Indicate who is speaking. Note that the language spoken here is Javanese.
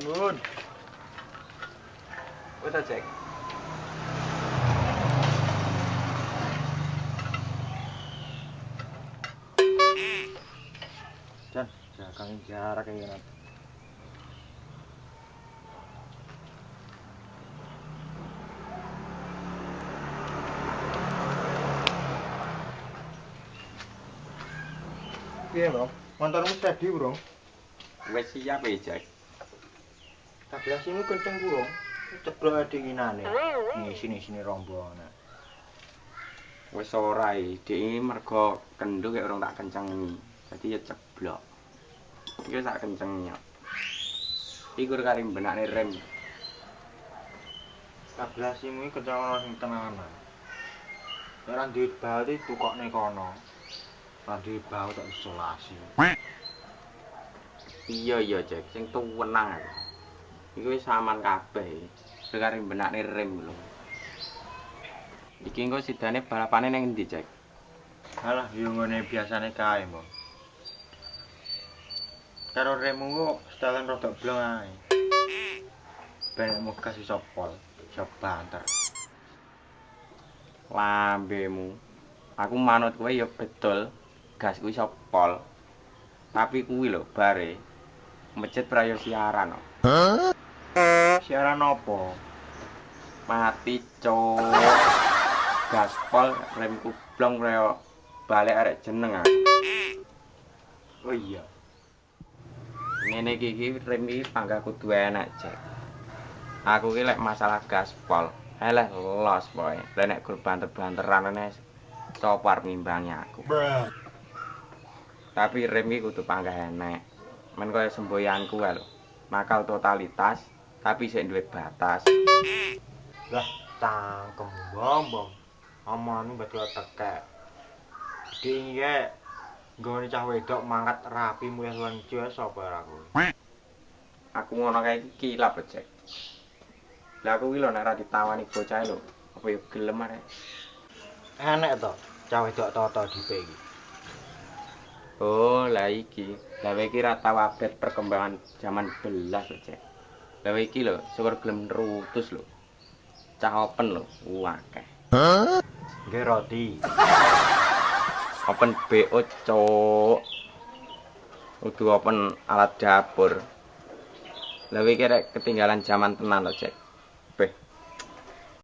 Speaker 1: Nun.
Speaker 2: Udah cek.
Speaker 1: Jan, jaga jarak kayak gini. Iya, Bro. Motormu steady, Bro.
Speaker 2: Wes siap ya cek.
Speaker 1: Tablasimu kenceng, Bro. Ceblok dinginane. Nih, sini rombongan.
Speaker 2: Wes ora iki mergo kendhu kaya orang tak kencengi. Dadi ya ceblok. Iki sak kencengnya. Iku kari benakne rem.
Speaker 1: Tablasimu iki kenceng ana sing tenanan. Ora duit bae tukokne kono. Ora duit bae tak isolasi.
Speaker 2: Iya cek, sing tuwenang aku. Iku wis aman kabeh. Kari benakne rem lho. Iki engko sidane balapane ning endi cek?
Speaker 1: Alah, yo ngene biasane kae, Mbok. Karo remmu setelan rodok blong ae. Ben mugas iso pol, iso banter.
Speaker 2: Lambemu. Aku manut kowe ya betul. Gas kuwi iso pol. Tapi kuwi lho bare masjid prayo siaran kok.
Speaker 1: Siaran opo?
Speaker 2: Mati cuk. Gaspol remku blong kaya balik arek jeneng aku.
Speaker 1: Oh iya.
Speaker 2: Ngene iki rem iki pangga kudu enak, Cek. Aku ki lek masalah gaspol, eleh los poe. Lek nek gur banter-banteran ngene copar ngimbangi aku. Tapi rem iki kudu pangga enak. Men kaya semboyanku kae lho. Nakal totalitas, tapi sik duwe batas.
Speaker 1: Lah, cangkem bombong. Omongane betul tekek. Dinge nggone cah wedok mangkat rapi mulih lencu sapa ora kuwi.
Speaker 2: Aku ngono kae iki kilap, Cek. Lah aku ki lho nek ora ditawani bocah lho, apa yo gelem arek.
Speaker 1: Enek to, cah wedok toto dipe iki.
Speaker 2: Oh, lah iki. Lah iki ra tau update perkembangan zaman belas lho, Cek. Lah iki lho, syukur gelem nerutus lho. Cah open lho, akeh.
Speaker 1: Nggih roti.
Speaker 2: Open BO, Cuk. Kudu open alat dapur. Lah iki rek ketinggalan zaman tenan lho, Cek. Beh,